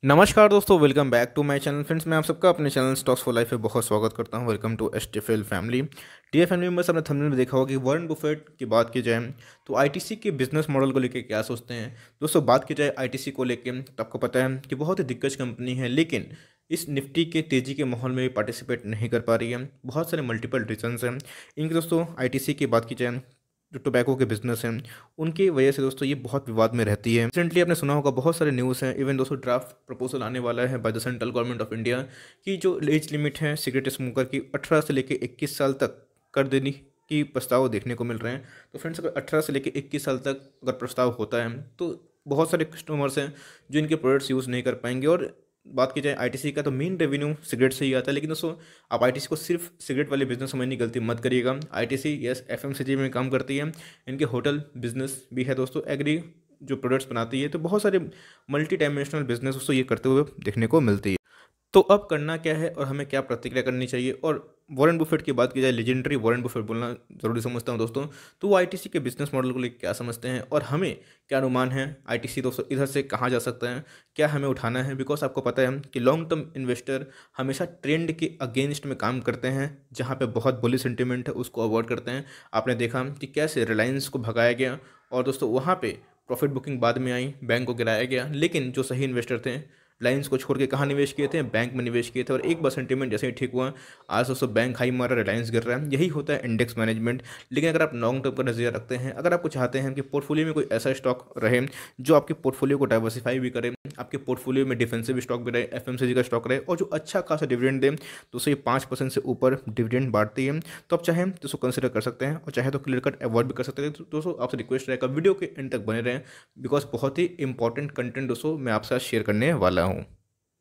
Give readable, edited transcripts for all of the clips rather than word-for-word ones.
नमस्कार दोस्तों, welcome back to my channel. Friends, मैं आप सबका अपने चैनल स्टॉक्स फॉर लाइफ में बहुत स्वागत करता हूं। Welcome to STFL family. Dear family members, आपने थंबनेल में देखा होगा कि वॉरेन बुफेट की बात की जाए तो आईटीसी के बिजनेस मॉडल को लेकर क्या सोचते हैं। दोस्तों, बात की जाए आईटीसी को लेकर तो आपको पता है कि बहुत ही दिग्गज कंपनी है, लेकिन इस निफ्टी के तेज़ी के माहौल में भी पार्टिसिपेट नहीं कर पा रही है। बहुत सारे मल्टीपल रीजन्स हैं इनके। दोस्तों, आईटीसी की बात की जाए, जो टोबैको के बिजनेस हैं, उनकी वजह से दोस्तों ये बहुत विवाद में रहती है। रिसेंटली आपने सुना होगा, बहुत सारे न्यूज़ हैं। इवन दोस्तों ड्राफ्ट प्रपोजल आने वाला है by the central government of India की जो एज लिमिट है सिगरेट स्मोकर की 18 से लेकर 21 साल तक कर देने की प्रस्ताव देखने को मिल रहे हैं। तो फ्रेंड्स, अगर 18 से लेकर 21 साल तक अगर प्रस्ताव होता है तो बहुत सारे कस्टमर्स हैं जो इनके प्रोडक्ट्स यूज़ नहीं कर पाएंगे। और बात की जाए आईटीसी का, तो मेन रेवेन्यू सिगरेट से ही आता है। लेकिन दोस्तों, आप आईटीसी को सिर्फ सिगरेट वाले बिजनेस समझने की गलती मत करिएगा। आईटीसी यस एफएमसीजी में काम करती है, इनके होटल बिजनेस भी है दोस्तों, एग्री जो प्रोडक्ट्स बनाती है। तो बहुत सारे मल्टी डायमेंशनल बिजनेस दोस्तों ये करते हुए देखने को मिलती है। तो अब करना क्या है और हमें क्या प्रतिक्रिया करनी चाहिए। और वॉरेन बुफेट की बात की जाए, लेजेंडरी वॉरेन बुफेट बोलना ज़रूरी समझता हूँ दोस्तों। तो वो आईटीसी के बिजनेस मॉडल को लेकर क्या समझते हैं और हमें क्या अनुमान है आईटीसी दोस्तों इधर से कहाँ जा सकता है, क्या हमें उठाना है। बिकॉज आपको पता है कि लॉन्ग टर्म इन्वेस्टर हमेशा ट्रेंड के अगेंस्ट में काम करते हैं। जहाँ पे बहुत बुली सेंटिमेंट है उसको अवॉइड करते हैं। आपने देखा कि कैसे रिलायंस को भगाया गया और दोस्तों वहाँ पे प्रॉफिट बुकिंग बाद में आई, बैंक को गिराया गया। लेकिन जो सही इन्वेस्टर थे, लाइन्स को छोड़ के कहाँ निवेश किए थे, बैंक में निवेश किए थे। और एक बार सेंटीमेंट जैसे ही ठीक हुआ, आज दोस्तों बैंक हाई मारा, रिलायंस गिर रहा है। यही होता है इंडेक्स मैनेजमेंट। लेकिन अगर आप लॉन्ग टर्म का नजरिया रखते हैं, अगर आपको चाहते हैं कि पोर्टफोलियो में कोई ऐसा स्टॉक रहे जो आपके पोर्टफोलियो को डाइवर्सिफाई भी करे, आपके पोर्टफोलियो में डिफेंसिव स्टॉक भी रहे, एफएमसीजी का स्टॉक रहे और जो अच्छा खासा डिविडेंड दे, दोस्तों ये 5% से ऊपर डिविडेंड बांटती है, तो आप चाहें तो उसको कंसिडर कर सकते हैं और चाहे तो क्लियर कट अवॉइड भी कर सकते हैं। तो दोस्तों आपसे रिक्वेस्ट रहेगा वीडियो के एंड तक बने रहें, बिकॉज बहुत ही इंपॉर्टेंट कंटेंट दोस्तों मैं आपके साथ शेयर करने वाला हूँ।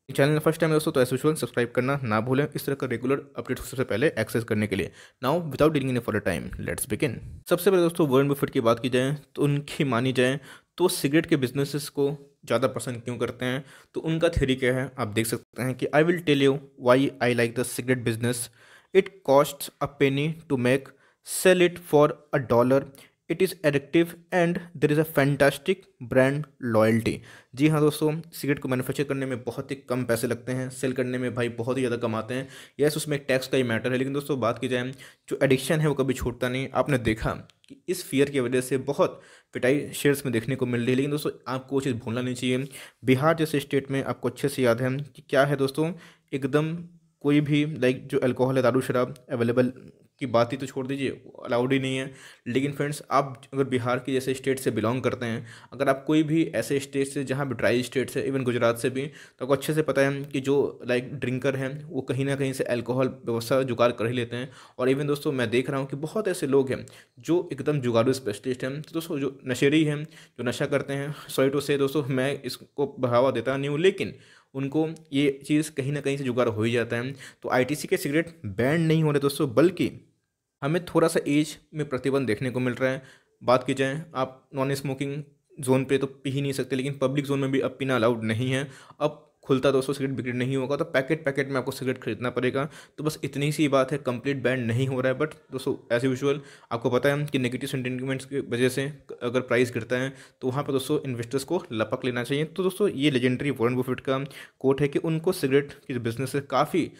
चैनल फर्स्ट टाइम दोस्तों तो एज यूजुअल सब्सक्राइब करना ना भूलें, इस तरह का रेगुलर अपडेट सबसे पहले एक्सेस करने के लिए। Now without dealing in for time, let's begin. सबसे पहले दोस्तों वॉरेन बफेट की बात की जाए तो उनकी मानी जाए तो सिगरेट के बिजनेसेस को ज़्यादा पसंद क्यों करते हैं, तो उनका थ्योरी क्या है आप देख सकते हैं कि I will tell you why I like the cigarette business. It cost a penny to make, sell it for a dollar, it is addictive and there is a fantastic brand loyalty. जी हाँ दोस्तों, cigarette को manufacture करने में बहुत ही कम पैसे लगते हैं, सेल करने में भाई बहुत ही ज़्यादा कमाते हैं। यस, उसमें एक टैक्स का ही मैटर है। लेकिन दोस्तों बात की जाए, जो एडिक्शन है वो कभी छूटता नहीं। आपने देखा कि इस फियर की वजह से बहुत पिटाई शेयर्स में देखने को मिल रही है। लेकिन दोस्तों आपको वो चीज़ भूलना नहीं चाहिए। बिहार जैसे स्टेट में आपको अच्छे से याद है कि क्या है दोस्तों, एकदम कोई भी लाइक जो अल्कोहल है, दारू शराब अवेलेबल की बात ही तो छोड़ दीजिए, अलाउड ही नहीं है। लेकिन फ्रेंड्स, आप अगर बिहार की जैसे स्टेट से बिलोंग करते हैं, अगर आप कोई भी ऐसे स्टेट से जहाँ भी ड्राई स्टेट से, इवन गुजरात से भी, तो आपको अच्छे से पता है कि जो लाइक ड्रिंकर हैं वो कहीं ना कहीं से अल्कोहल व्यवस्था जुगाड़ कर ही लेते हैं। और इवन दोस्तों मैं देख रहा हूँ कि बहुत ऐसे लोग हैं जो एकदम जुगाड़ू स्पेशलिस्ट हैं। तो दोस्तों जो नशेड़ी हैं, जो नशा करते हैं, सॉरी टू से दोस्तों मैं इसको बढ़ावा देता नहीं हूँ, लेकिन उनको ये चीज़ कहीं ना कहीं से जुगाड़ हो ही जाता है। तो आईटीसी के सिगरेट बैन नहीं हो रहे दोस्तों, बल्कि हमें थोड़ा सा एज में प्रतिबंध देखने को मिल रहा है। बात की जाए, आप नॉन स्मोकिंग जोन पे तो पी ही नहीं सकते, लेकिन पब्लिक जोन में भी अब पीना अलाउड नहीं है। अब खुलता दोस्तों सिगरेट बिक्री नहीं होगा, तो पैकेट पैकेट में आपको सिगरेट खरीदना पड़ेगा। तो बस इतनी सी बात है, कंप्लीट बैन नहीं हो रहा है। बट दोस्तों एज यूजुअल आपको पता है कि नेगेटिव सेंटिमेंट्स की वजह से अगर प्राइस गिरता है तो वहाँ पर दोस्तों इन्वेस्टर्स को लपक लेना चाहिए। तो दोस्तों ये लेजेंडरी वॉरेन बफेट का कोट है कि उनको सिगरेट की बिजनेस से काफ़ी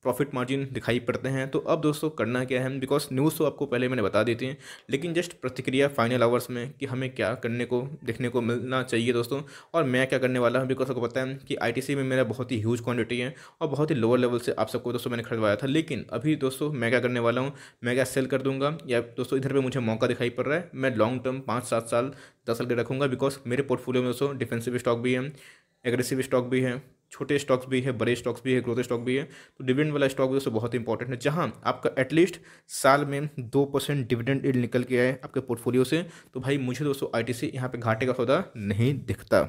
प्रॉफिट मार्जिन दिखाई पड़ते हैं। तो अब दोस्तों करना क्या है, बिकॉज न्यूज़ तो आपको पहले मैंने बता दी थी, लेकिन जस्ट प्रतिक्रिया फाइनल आवर्स में कि हमें क्या करने को देखने को मिलना चाहिए दोस्तों, और मैं क्या करने वाला हूं। बिकॉज आपको पता है कि आईटीसी में मेरा बहुत ही ह्यूज क्वांटिटी है और बहुत ही लोअर लेवल से आप सबको दोस्तों मैंने खरीदवाया था। लेकिन अभी दोस्तों मैं क्या करने वाला हूँ, मैं क्या सेल कर दूंगा, या दोस्तों इधर पर मुझे मौका दिखाई पड़ रहा है, मैं लॉन्ग टर्म 5-7 साल 10 साल के रखूँगा। बिकॉज मेरे पोर्टफोलियो में दोस्तों डिफेंसिव स्टॉक भी है, एग्रेसिव स्टॉक भी है, छोटे स्टॉक्स भी है, बड़े स्टॉक्स भी है, ग्रोथ स्टॉक भी है। तो डिविडेंड वाला स्टॉक दोस्तों बहुत इंपॉर्टेंट है, जहां आपका एटलीस्ट साल में 2% डिविडेंड निकल के आए आपके पोर्टफोलियो से। तो भाई मुझे दोस्तों आईटीसी यहाँ पे घाटे का सौदा नहीं दिखता।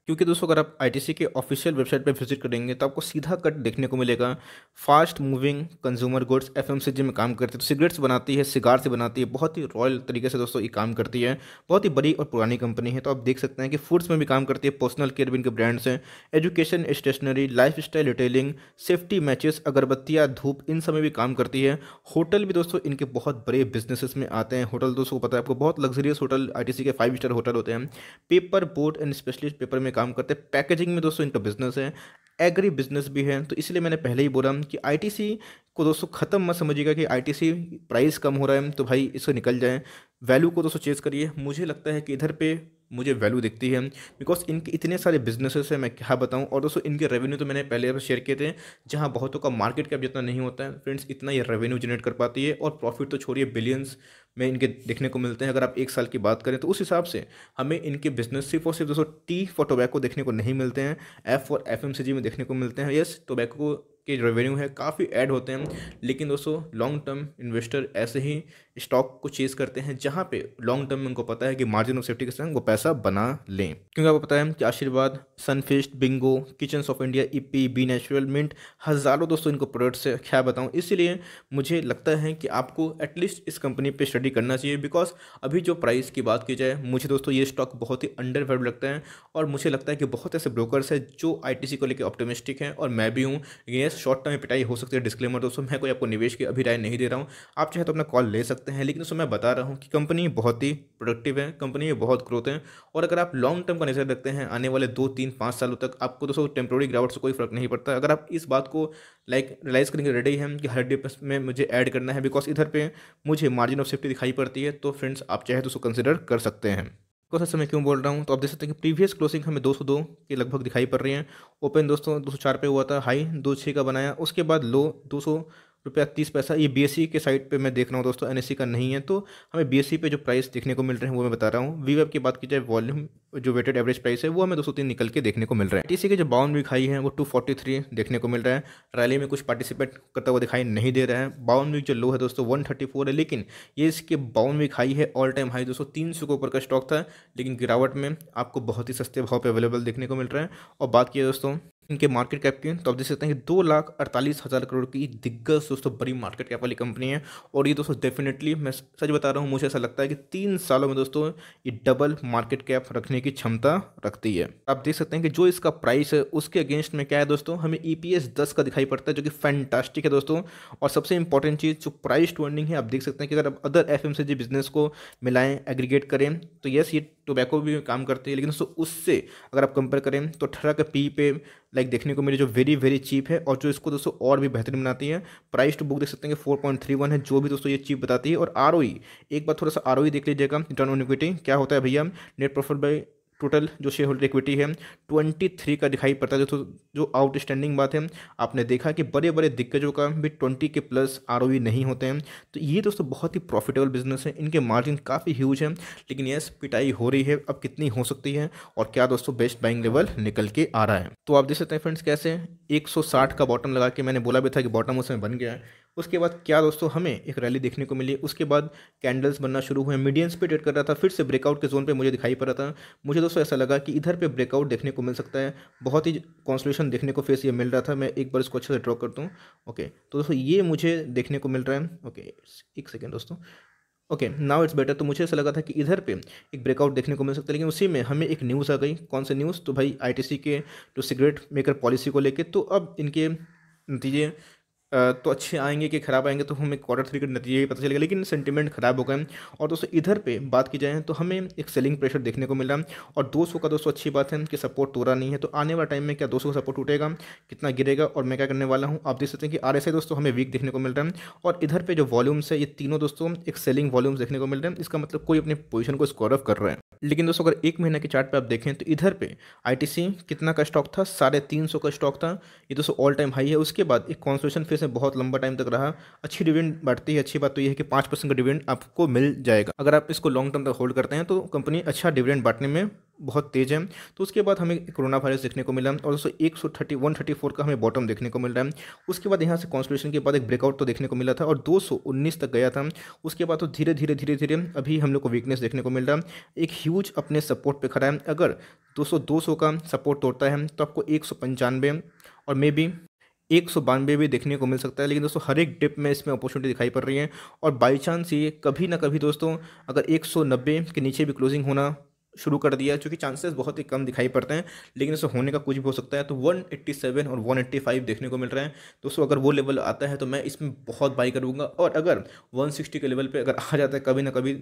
क्योंकि दोस्तों अगर आप आईटीसी के ऑफिशियल वेबसाइट पर विजिट करेंगे तो आपको सीधा कट देखने को मिलेगा, fast moving consumer goods FMCG में काम करती है। तो सिगरेट्स बनाती है, सिगार से बनाती है, बहुत ही रॉयल तरीके से दोस्तों ये काम करती है। बहुत ही बड़ी और पुरानी कंपनी है। तो आप देख सकते हैं कि फूड्स में भी काम करती है, पर्सनल केयर भी इनके ब्रांड्स हैं, education, stationery, lifestyle retailing, safety matches, अगरबत्तियाँ, धूप, इन सब में भी काम करती है। होटल भी दोस्तों इनके बहुत बड़े बिजनेसेस में आते हैं। होटल दोस्तों को पता है, आपको बहुत लग्जरियस होटल आईटीसी के 5 स्टार होटल होते हैं। Paper board and specialist paper में काम करते हैं, पैकेजिंग में दोस्तों इनका बिजनेस है, एग्री बिजनेस भी है। तो इसलिए मैंने पहले ही बोला कि आईटीसी को दोस्तों ख़त्म मत समझिएगा कि आईटीसी प्राइस कम हो रहा है तो भाई इससे निकल जाए, वैल्यू को दोस्तों चेज़ करिए। मुझे लगता है कि इधर पे मुझे वैल्यू दिखती है, बिकॉज इनके इतने सारे बिजनेसेस हैं, मैं क्या बताऊं। और दोस्तों इनके रेवेन्यू तो मैंने पहले शेयर किए थे, जहां बहुतों का मार्केट कैप जितना नहीं होता है फ्रेंड्स, इतना ये रेवेन्यू जनरेट कर पाती है। और प्रॉफिट तो छोड़िए, बिलियंस में इनके देखने को मिलते हैं। अगर आप एक साल की बात करें तो उस हिसाब से हमें इनके बिजनेस सिर्फ और सिर्फ दोस्तों टी फॉर टोबैको देखने को नहीं मिलते हैं, एफ और एफएमसीजी में देखने को मिलते हैं। यस, टोबैको के रेवेन्यू है काफ़ी ऐड होते हैं, लेकिन दोस्तों लॉन्ग टर्म इन्वेस्टर ऐसे ही स्टॉक को चेज़ करते हैं जहां पे लॉन्ग टर्म में उनको पता है कि मार्जिन ऑफ सेफ्टी के संग वो पैसा बना लें। क्योंकि आपको पता है कि Aashirvaad, Sunfeast, Bingo, Kitchens of India, Yippee, B Natural, Mint, हज़ारों दोस्तों इनको प्रोडक्ट्स है, क्या बताऊं। इसीलिए मुझे लगता है कि आपको एटलीस्ट इस कंपनी पे स्टडी करना चाहिए, बिकॉज अभी जो प्राइस की बात की जाए, मुझे दोस्तों ये स्टॉक बहुत ही अंडर वैल्यू लगता है। और मुझे लगता है कि बहुत ऐसे ब्रोकर्स हैं जो आईटीसी को लेकर ऑप्टिमिस्टिक हैं, और मैं भी हूँ। ये शॉर्ट टर्म में पिटाई हो सकती है, डिस्क्लेमर दोस्तों, मैं कोई आपको निवेश की अभी राय नहीं दे रहा हूँ। आप चाहे तो अपना कॉल ले सकते हैं, लेकिन दोस्तों मैं बता रहा हूँ कि कंपनी बहुत ही प्रोडक्टिव है, कंपनी में बहुत ग्रोथ है। और अगर आप लॉन्ग टर्म का नजर रखते हैं, आने वाले 2 3 5 सालों तक आपको दोस्तों टेम्प्रोरी गिरावट से कोई फर्क नहीं पड़ता। अगर आप इस बात को रियलाइज़ करेंगे रेडी हैं कि 100 में मुझे ऐड करना है, बिकॉज इधर पे मुझे मार्जिन ऑफ सेफ्टी दिखाई पड़ती है, तो फ्रेंड्स आप चाहे तो उसको कंसिडर कर सकते हैं। को सर मैं क्यों बोल रहा हूँ, तो आप देख सकते हैं कि प्रीवियस क्लोजिंग हमें 202 के लगभग दिखाई पड़ रही है। ओपन दोस्तों 204 पे हुआ था, हाई 26 का बनाया, उसके बाद लो 200 रुपया 30 पैसा। ये बीएससी के साइड पे मैं देख रहा हूँ दोस्तों, एनएससी का नहीं है। तो हमें बीएससी पे जो प्राइस देखने को मिल रहे हैं वो मैं बता रहा हूँ। वीवेब की बात की जाए, वॉल्यूम जो वेटेड एवरेज प्राइस है वो हमें 203 निकल के देखने को मिल रहा है। टीसी के जो बाउंड वीक हाई है वो 243 देखने को मिल रहा है। रैली में कुछ पार्टिसिपेट करता हुआ दिखाई नहीं दे रहा है। बाउंड वीक जो लो है दोस्तों 134 है, लेकिन ये इसके बाउंड वीक हाई है, ऑल टाइम हाई दोस्तों 300 के ऊपर का स्टॉक था, लेकिन गिरावट में आपको बहुत ही सस्ते भाव पे अवेलेबल देखने को मिल रहा है। और बात की दोस्तों इनके मार्केट कैप की, तो आप देख सकते हैं कि 2,48,000 करोड़ की दिग्गज दोस्तों बड़ी मार्केट कैप वाली कंपनी है। और ये दोस्तों डेफिनेटली मैं सच बता रहा हूँ, मुझे ऐसा लगता है कि 3 सालों में दोस्तों ये डबल मार्केट कैप रखने की क्षमता रखती है। आप देख सकते हैं कि जो इसका प्राइस है उसके अगेंस्ट में क्या है दोस्तों, हमें ईपीएस 10 का दिखाई पड़ता है, जो कि फैंटास्टिक है दोस्तों। और सबसे इंपॉर्टेंट चीज़ जो प्राइस टू अर्निंग है, आप देख सकते हैं कि अगर आप अदर एफएमसीजी बिजनेस को मिलाएं, एग्रीगेट करें, तो यस ये टोबैको भी काम करती है, लेकिन दोस्तों उससे अगर आप कंपेयर करें तो 18 का पी पे देखने को मिले जो वेरी वेरी चीप है, और जो इसको दोस्तों और भी बेहतरीन बनाती है। प्राइस टू बुक देख सकते हैं कि 4.31 है, जो भी दोस्तों ये चीप बताती है। और आरओई, एक बार थोड़ा सा आरओई देख लीजिएगा, रिटर्न ऑन इक्विटी क्या होता है भैया, नेट प्रॉफिट बाय टोटल जो शेयर होल्डर इक्विटी है 23 का दिखाई पड़ता है। जो आउटस्टैंडिंग बात है, आपने देखा कि बड़े बड़े दिग्गजों का भी 20 के प्लस आरओई नहीं होते हैं। तो ये दोस्तों बहुत ही प्रॉफिटेबल बिजनेस है, इनके मार्जिन काफ़ी ह्यूज है, लेकिन यस पिटाई हो रही है। अब कितनी हो सकती है और क्या दोस्तों बेस्ट बाइंग लेवल निकल के आ रहा है, तो आप देख सकते हैं फ्रेंड्स कैसे 160 का बॉटम लगा के, मैंने बोला भी था कि बॉटम उसमें बन गया है। उसके बाद क्या दोस्तों हमें एक रैली देखने को मिली, उसके बाद कैंडल्स बनना शुरू हुए, मीडियंस पे ट्रेड कर रहा था, फिर से ब्रेकआउट के जोन पे मुझे दिखाई पड़ रहा था। मुझे दोस्तों ऐसा लगा कि इधर पे ब्रेकआउट देखने को मिल सकता है, बहुत ही कॉन्सोलेशन देखने को फेस ये मिल रहा था। मैं एक बार इसको अच्छे से ड्रॉ करता हूँ। ओके, तो दोस्तों ये मुझे देखने को मिल रहा है। ओके, एक सेकेंड दोस्तों, ओके नाउ इट्स बेटर। तो मुझे ऐसा लगा था कि इधर पे एक ब्रेकआउट देखने को मिल सकता है, लेकिन उसी में हमें एक न्यूज़ आ गई। कौन सी न्यूज़, तो भाई आईटीसी के जो सिगरेट मेकर पॉलिसी को लेके, तो अब इनके नतीजे तो अच्छे आएंगे कि खराब आएंगे, तो हमें Q3 के नतीजे ही पता चलेगा, लेकिन सेंटीमेंट खराब हो गए। और दोस्तों इधर पे बात की जाए तो हमें एक सेलिंग प्रेशर देखने को मिल रहा है। और 200 का दोस्तों अच्छी बात है कि सपोर्ट तोड़ा नहीं है, तो आने वाला टाइम में क्या 200 का सपोर्ट टूटेगा, कितना गिरेगा और मैं क्या करने वाला हूँ, आप देख सकते हैं कि आरएसआई दोस्तों हमें वीक देखने को मिल रहा है। और इधर पे जो वॉल्यूम्स है ये तीनों दोस्तों एक सेलिंग वॉल्यूम्स देखने को मिल रहे हैं, इसका मतलब कोई अपनी पोजीशन को स्कोर ऑफ कर रहा है। लेकिन दोस्तों अगर एक महीने के चार्ट पे आप देखें तो इधर पे आईटीसी कितना का स्टॉक था, 350 का स्टॉक था, ये दोस्तों ऑल टाइम हाई है। उसके बाद एक कॉन्सोलेशन फेज में बहुत लंबा टाइम तक रहा, अच्छी डिविडेंड बढ़ती है। अच्छी बात तो ये है कि 5% का डिविडेंड आपको मिल जाएगा अगर आप इसको लॉन्ग टर्म तक होल्ड करते हैं, तो कंपनी अच्छा डिविडेंड बांटने में बहुत तेज है। तो उसके बाद हमें कोरोना वायरस देखने को मिला, और दोस्तों 134 का हमें बॉटम देखने को मिल रहा है। उसके बाद यहाँ से कॉन्सोलेशन के बाद एक ब्रेकआउट तो देखने को मिला था, और 219 तक गया था। उसके बाद तो धीरे धीरे अभी हम लोग को वीकनेस देखने को मिल रहा है, एक ह्यूज अपने सपोर्ट पे खड़ा है। अगर 200 का सपोर्ट तोड़ता है तो आपको 195 और मे बी 192 भी देखने को मिल सकता है। लेकिन दोस्तों हर एक डिप में इसमें अपॉर्चुनिटी दिखाई पड़ रही है, और बाई चांस ये कभी ना कभी दोस्तों अगर 190 के नीचे भी क्लोजिंग होना शुरू कर दिया है, चूँकि चांसेस बहुत ही कम दिखाई पड़ते हैं, लेकिन इससे होने का कुछ भी हो सकता है। तो 187 और 185 देखने को मिल रहा है दोस्तों। अगर वो लेवल आता है तो मैं इसमें बहुत बाई करूँगा, और अगर 160 के लेवल पे अगर आ जाता है कभी ना कभी,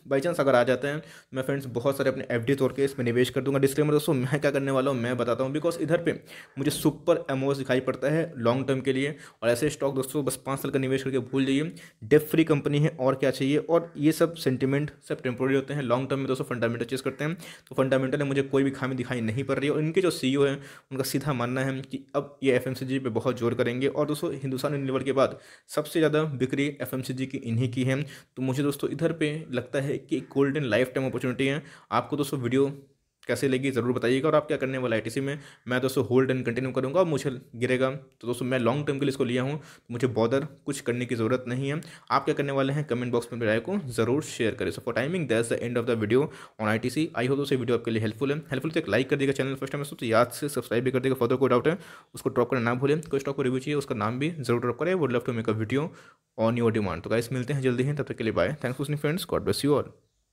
बाई चांस अगर आ जाता है, मैं फ्रेंड्स बहुत सारे अपने एफडी तौर के इसमें निवेश कर दूंगा। डिस्क्लेमर दोस्तों, मैं क्या करने वाला हूँ मैं बताता हूँ, बिकॉज इधर पे मुझे सुपर एमओस दिखाई पड़ता है लॉन्ग टर्म के लिए, और ऐसे स्टॉक दोस्तों बस 5 साल का निवेश करके भूल जाइए। डेप फ्री कंपनी है, और क्या चाहिए। और ये सब सेंटिमेंट सब टेम्पोररी होते हैं, लॉन्ग टर्म में दोस्तों फंडामेंटल चेस करते हैं। तो फंडामेंटल में मुझे कोई भी खामी दिखाई नहीं पड़ रही है, और इनके जो सीईओ हैं उनका सीधा मानना है कि अब ये एफएमसीजी पे बहुत जोर करेंगे। और दोस्तों हिंदुस्तान यूनिलीवर के बाद सबसे ज़्यादा बिक्री एफएमसीजी की इन्हीं की है। तो मुझे दोस्तों इधर पे लगता है कि गोल्डन लाइफ टाइम अपॉर्चुनिटी है। आपको दोस्तों वीडियो कैसे लगी ज़रूर बताइएगा, और आप क्या करने वाला आईटीसी में। मैं दोस्तों होल्ड एंड कंटिन्यू करूंगा, और मुझे गिरेगा तो दोस्तों मैं लॉन्ग टर्म के लिए इसको लिया हूँ, तो मुझे बॉदर कुछ करने की ज़रूरत नहीं है। आप क्या करने वाले हैं कमेंट बॉक्स में मेरे राय को ज़रूर शेयर करें। So for timing that's the end of the video on ITC. आई हो दोस्तों वीडियो आपके लिए हेल्पफुल तो एक लाइक कर देगा, चैनल फर्स्ट टाइम तो याद से सब्सक्राइब भी कर देगा। फर्दर कोई डाउट है उसको ड्रॉप करना ना भूलें। कोई स्टॉक को रिव्यू चाहिए उसका नाम भी जरूर ड्रॉप करें। Would love to make a video on your demand. तो गाइस मिलते हैं जल्दी हैं, तब तक के लिए bye. Thanks for watching friends, God bless you all.